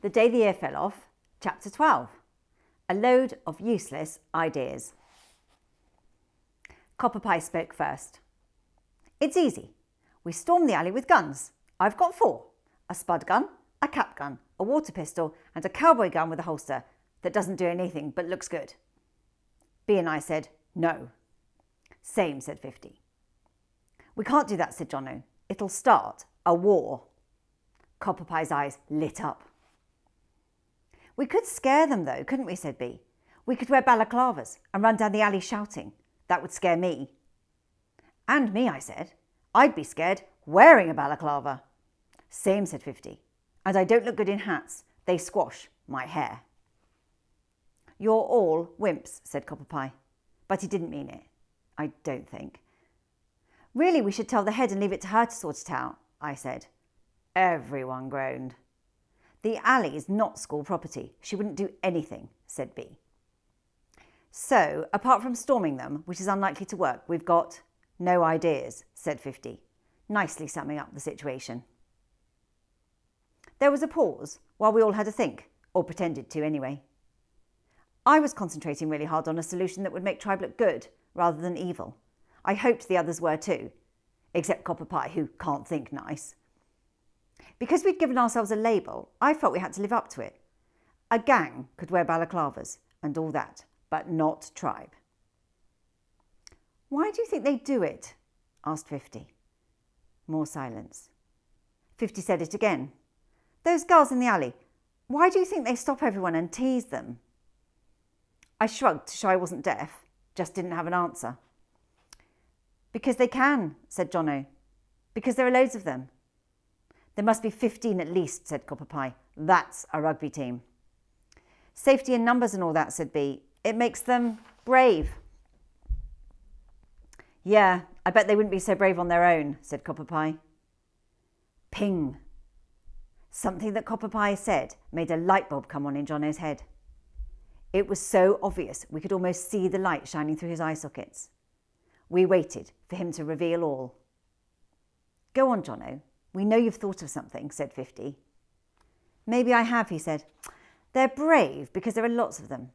The Day the Ear Fell Off, Chapter 12. A load of useless ideas. Copper Pie spoke first. It's easy. We storm the alley with guns. I've got 4. A spud gun, a cap gun, a water pistol and a cowboy gun with a holster that doesn't do anything but looks good. B and I said, no. Same, said 50. We can't do that, said Jono. It'll start a war. Copper Pie's eyes lit up. We could scare them though, couldn't we, said B. We could wear balaclavas and run down the alley shouting. That would scare me. And me, I said. I'd be scared wearing a balaclava. Same, said 50. And I don't look good in hats. They squash my hair. You're all wimps, said Copper Pie. But he didn't mean it. I don't think. Really, we should tell the head and leave it to her to sort it out, I said. Everyone groaned. The alley is not school property. She wouldn't do anything, said B. So, apart from storming them, which is unlikely to work, we've got no ideas, said 50, nicely summing up the situation. There was a pause while we all had a think, or pretended to anyway. I was concentrating really hard on a solution that would make Tribe look good rather than evil. I hoped the others were too, except Copper Pie, who can't think nice. Because we'd given ourselves a label, I felt we had to live up to it. A gang could wear balaclavas and all that, but not Tribe. Why do you think they do it? Asked 50. More silence. 50 said it again. Those girls in the alley, why do you think they stop everyone and tease them? I shrugged to show I wasn't deaf, just didn't have an answer. Because they can, said Jono. Because there are loads of them. There must be 15 at least, said Copper Pie. That's a rugby team. Safety in numbers and all that, said B. It makes them brave. Yeah, I bet they wouldn't be so brave on their own, said Copper Pie. Ping. Something that Copper Pie said made a light bulb come on in Jono's head. It was so obvious we could almost see the light shining through his eye sockets. We waited for him to reveal all. Go on, Jono. We know you've thought of something, said 50. Maybe I have, he said. They're brave because there are lots of them.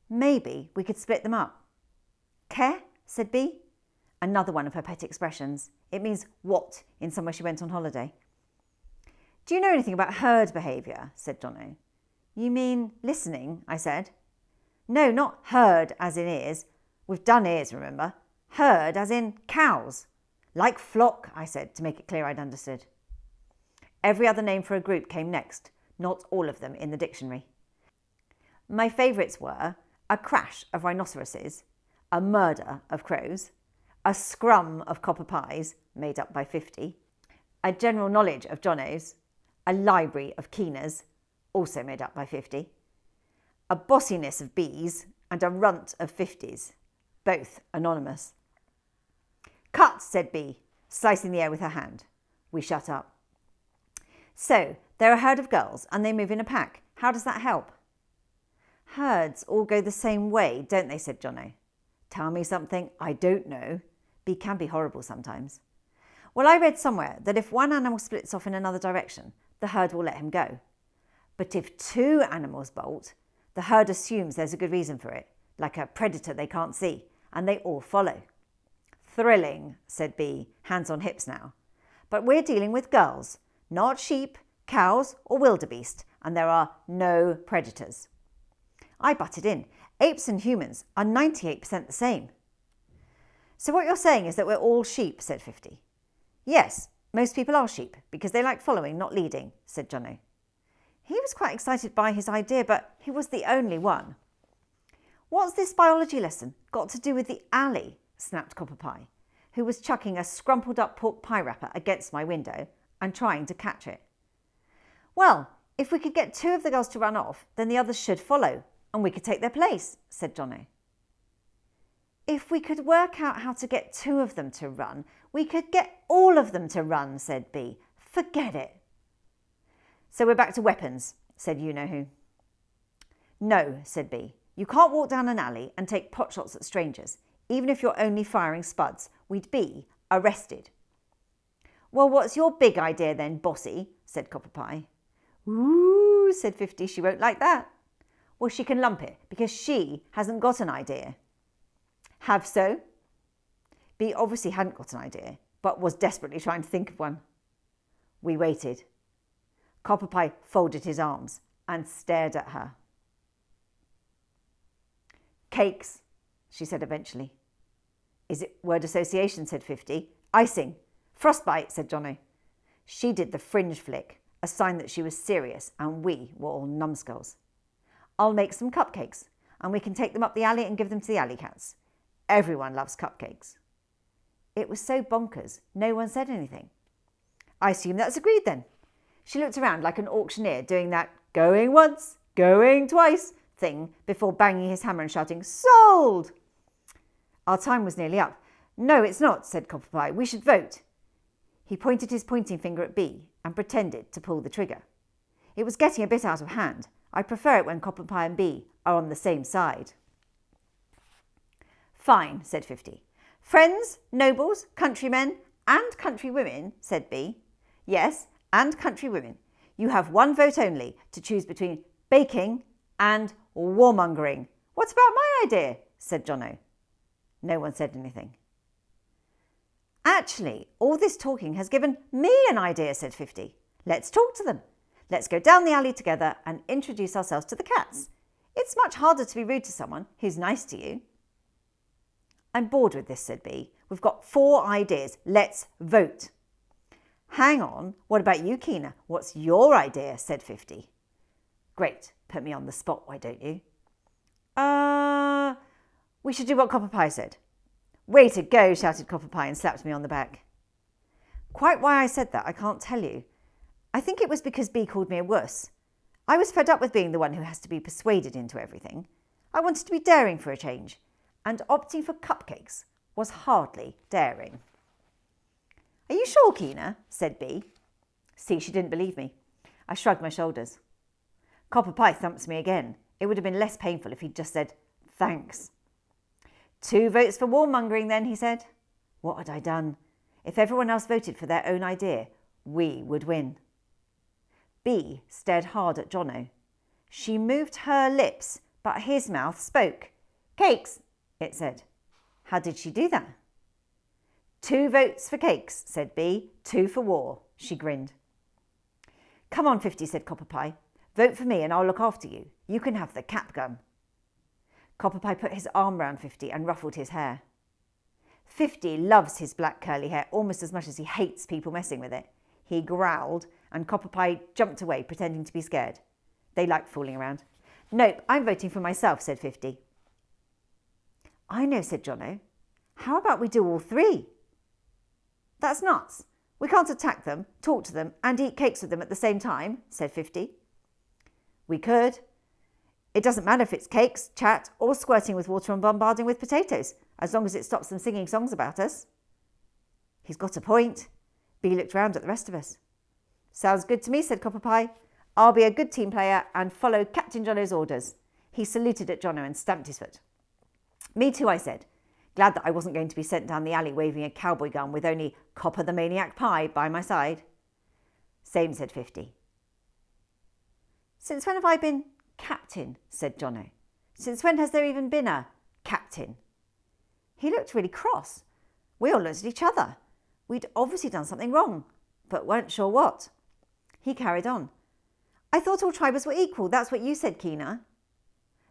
Maybe we could split them up. Care? Said B. Another one of her pet expressions. It means what in somewhere she went on holiday. Do you know anything about herd behaviour? Said Jono. You mean listening? I said. No, not herd as in ears. We've done ears, remember? Herd as in cows. Like flock, I said, to make it clear I'd understood. Every other name for a group came next, not all of them in the dictionary. My favourites were a crash of rhinoceroses, a murder of crows, a scrum of Copper Pies, made up by 50, a general knowledge of Jono's, a library of Keenas, also made up by 50, a bossiness of B's, and a runt of 50s, both anonymous. Cut, said B, slicing the air with her hand. We shut up. So, they're a herd of girls and they move in a pack. How does that help? Herds all go the same way, don't they, said Jono. Tell me something I don't know. B can be horrible sometimes. Well, I read somewhere that if one animal splits off in another direction, the herd will let him go. But if 2 animals bolt, the herd assumes there's a good reason for it, like a predator they can't see, and they all follow. Thrilling, said B, hands on hips now. But we're dealing with girls, not sheep, cows or wildebeest, and there are no predators. I butted in. Apes and humans are 98% the same. So what you're saying is that we're all sheep, said 50. Yes, most people are sheep because they like following, not leading, said Jono. He was quite excited by his idea, but he was the only one. What's this biology lesson got to do with the alley? Snapped Copper Pie, who was chucking a scrumpled up pork pie wrapper against my window and trying to catch it. Well, if we could get 2 of the girls to run off, then the others should follow, and we could take their place, said Jono. If we could work out how to get 2 of them to run, we could get all of them to run, said B. Forget it. So we're back to weapons, said you-know-who. No, said B. You can't walk down an alley and take pot shots at strangers. Even if you're only firing spuds, we'd be arrested. Well, what's your big idea then, bossy? Said Copper Pie. Ooh, No, said 50, she won't like that. Well, she can lump it because she hasn't got an idea. Have so? B obviously hadn't got an idea, but was desperately trying to think of one. We waited. Copper Pie folded his arms and stared at her. Cakes, she said eventually. Is it word association, said 50. Icing. Frostbite, said Jono. She did the fringe flick, a sign that she was serious, and we were all numbskulls. I'll make some cupcakes, and we can take them up the alley and give them to the alley cats. Everyone loves cupcakes. It was so bonkers, no one said anything. I assume that's agreed then. She looked around like an auctioneer doing that going once, going twice thing before banging his hammer and shouting, sold! Our time was nearly up. No, it's not, said Copper Pie. We should vote. He pointed his pointing finger at B and pretended to pull the trigger. It was getting a bit out of hand. I prefer it when Copper Pie and B are on the same side. Fine, said 50. Friends, nobles, countrymen and countrywomen, said B. Yes, and countrywomen. You have one vote only to choose between baking and warmongering. What about my idea? Said Jono. No one said anything. Actually, all this talking has given me an idea, said 50. Let's talk to them. Let's go down the alley together and introduce ourselves to the cats. It's much harder to be rude to someone who's nice to you. I'm bored with this, said B. We've got 4 ideas. Let's vote. Hang on. What about you, Keena? What's your idea? Said 50. Great. Put me on the spot, why don't you? We should do what Copper Pie said. Way to go, shouted Copper Pie and slapped me on the back. Quite why I said that, I can't tell you. I think it was because B called me a wuss. I was fed up with being the one who has to be persuaded into everything. I wanted to be daring for a change, and opting for cupcakes was hardly daring. Are you sure, Keena? Said B. See, she didn't believe me. I shrugged my shoulders. Copper Pie thumps me again. It would have been less painful if he'd just said, thanks. 2 votes for warmongering then, he said. What had I done? If everyone else voted for their own idea, we would win. B stared hard at Jono. She moved her lips, but his mouth spoke. Cakes, it said. How did she do that? 2 votes for cakes, said B. 2 for war, she grinned. Come on, 50, said Copper Pie. Vote for me and I'll look after you. You can have the cap gun. Copper Pie put his arm round 50 and ruffled his hair. 50 loves his black curly hair almost as much as he hates people messing with it. He growled and Copper Pie jumped away, pretending to be scared. They liked fooling around. Nope, I'm voting for myself, said 50. I know, said Jono. How about we do all 3? That's nuts. We can't attack them, talk to them and eat cakes with them at the same time, said 50. We could. It doesn't matter if it's cakes, chat or squirting with water and bombarding with potatoes, as long as it stops them singing songs about us. He's got a point. B looked round at the rest of us. Sounds good to me, said Copper Pie. I'll be a good team player and follow Captain Jono's orders. He saluted at Jono and stamped his foot. Me too, I said, glad that I wasn't going to be sent down the alley waving a cowboy gun with only Copper the Maniac Pie by my side. Same, said 50. Since when have I been captain? Said Jono. Since when has there even been a captain? He looked really cross. We all looked at each other. We'd obviously done something wrong, but weren't sure what. He carried on. I thought all tribers were equal. That's what you said, Keena.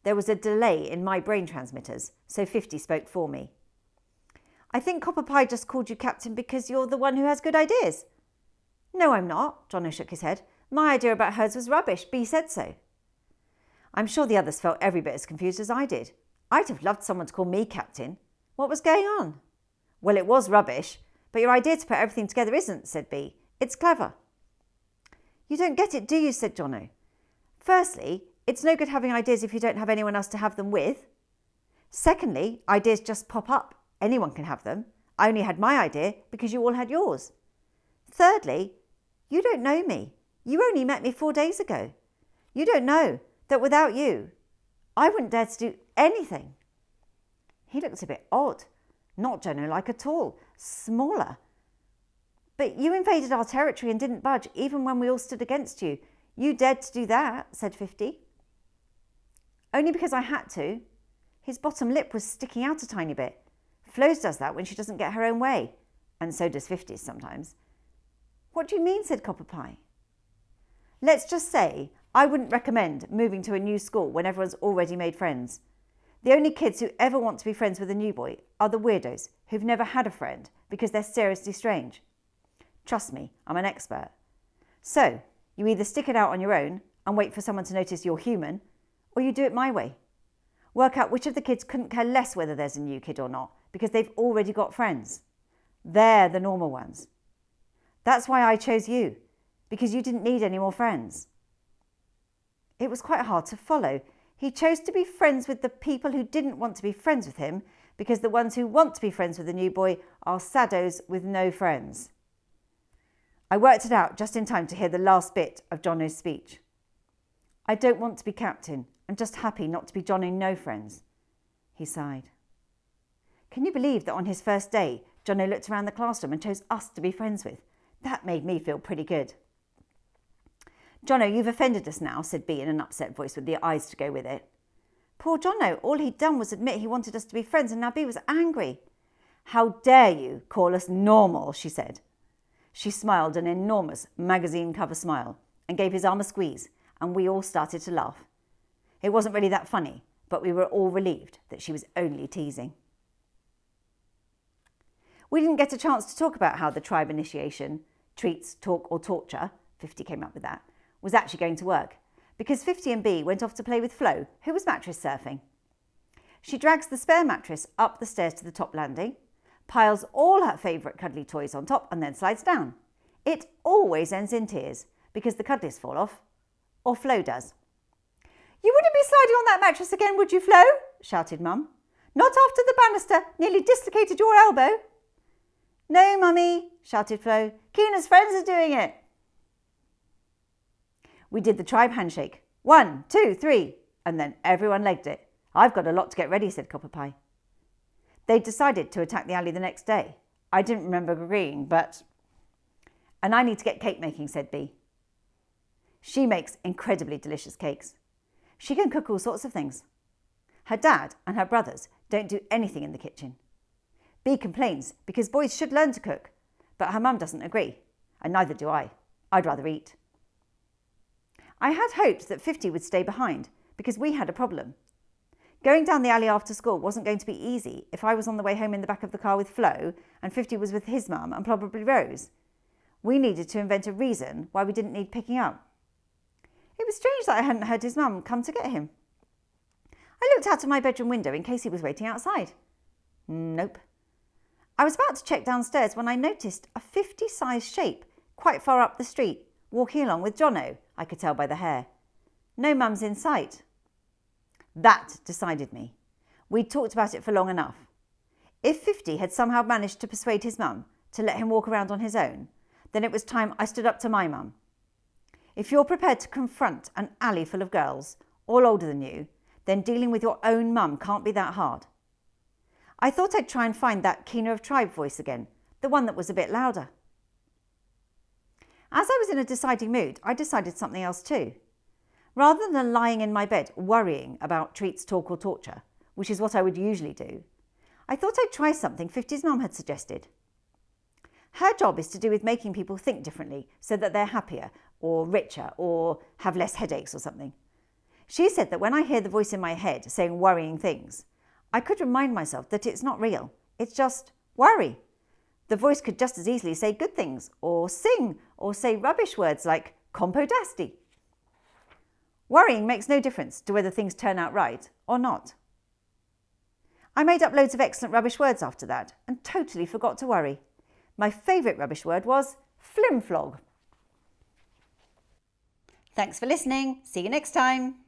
There was a delay in my brain transmitters, so 50 spoke for me. I think Copper Pie just called you captain because you're the one who has good ideas. No, I'm not, Jono shook his head. My idea about hers was rubbish. B said so. I'm sure the others felt every bit as confused as I did. I'd have loved someone to call me captain. What was going on? Well, it was rubbish, but your idea to put everything together isn't, said B. It's clever. You don't get it, do you, said Jono. Firstly, it's no good having ideas if you don't have anyone else to have them with. Secondly, ideas just pop up. Anyone can have them. I only had my idea because you all had yours. Thirdly, you don't know me. You only met me 4 days ago. You don't know that without you, I wouldn't dare to do anything. He looked a bit odd. Not Jono-like at all. Smaller. But you invaded our territory and didn't budge, even when we all stood against you. You dared to do that, said 50. Only because I had to. His bottom lip was sticking out a tiny bit. Flo's does that when she doesn't get her own way. And so does 50's sometimes. What do you mean, said Copper Pie. Let's just say I wouldn't recommend moving to a new school when everyone's already made friends. The only kids who ever want to be friends with a new boy are the weirdos who've never had a friend because they're seriously strange. Trust me, I'm an expert. So, you either stick it out on your own and wait for someone to notice you're human, or you do it my way. Work out which of the kids couldn't care less whether there's a new kid or not because they've already got friends. They're the normal ones. That's why I chose you, because you didn't need any more friends. It was quite hard to follow. He chose to be friends with the people who didn't want to be friends with him because the ones who want to be friends with the new boy are saddos with no friends. I worked it out just in time to hear the last bit of Jono's speech. I don't want to be captain. I'm just happy not to be Jono no friends. He sighed. Can you believe that on his first day, Jono looked around the classroom and chose us to be friends with? That made me feel pretty good. Jono, you've offended us now, said Bea in an upset voice with the eyes to go with it. Poor Jono, all he'd done was admit he wanted us to be friends and now Bea was angry. How dare you call us normal, she said. She smiled an enormous magazine cover smile and gave his arm a squeeze, and we all started to laugh. It wasn't really that funny, but we were all relieved that she was only teasing. We didn't get a chance to talk about how the tribe initiation, treats, talk or torture, 50 came up with that, was actually going to work, because 50 and Bea went off to play with Flo, who was mattress surfing. She drags the spare mattress up the stairs to the top landing, piles all her favourite cuddly toys on top and then slides down. It always ends in tears because the cuddlies fall off, or Flo does. You wouldn't be sliding on that mattress again, would you, Flo? Shouted Mum. Not after the banister nearly dislocated your elbow. No, Mummy, shouted Flo. Keena's friends are doing it. We did the tribe handshake. 1, 2, 3, and then everyone legged it. I've got a lot to get ready, said Copper Pie. They decided to attack the alley the next day. I didn't remember agreeing, but... And I need to get cake making, said Bea. She makes incredibly delicious cakes. She can cook all sorts of things. Her dad and her brothers don't do anything in the kitchen. Bea complains because boys should learn to cook, but her mum doesn't agree, and neither do I. I'd rather eat. I had hoped that 50 would stay behind because we had a problem. Going down the alley after school wasn't going to be easy if I was on the way home in the back of the car with Flo and 50 was with his mum and probably Rose. We needed to invent a reason why we didn't need picking up. It was strange that I hadn't heard his mum come to get him. I looked out of my bedroom window in case he was waiting outside. Nope. I was about to check downstairs when I noticed a 50-size shape quite far up the street, walking along with Jono, I could tell by the hair. No mum's in sight. That decided me. We'd talked about it for long enough. If 50 had somehow managed to persuade his mum to let him walk around on his own, then it was time I stood up to my mum. If you're prepared to confront an alley full of girls, all older than you, then dealing with your own mum can't be that hard. I thought I'd try and find that Keena of Tribe voice again, the one that was a bit louder. As I was in a deciding mood, I decided something else too. Rather than lying in my bed worrying about treats, talk or torture, which is what I would usually do, I thought I'd try something 50's mum had suggested. Her job is to do with making people think differently so that they're happier or richer or have less headaches or something. She said that when I hear the voice in my head saying worrying things, I could remind myself that it's not real. It's just worry. The voice could just as easily say good things or sing or say rubbish words like compodasty. Worrying makes no difference to whether things turn out right or not. I made up loads of excellent rubbish words after that and totally forgot to worry. My favourite rubbish word was flimflog. Thanks for listening. See you next time.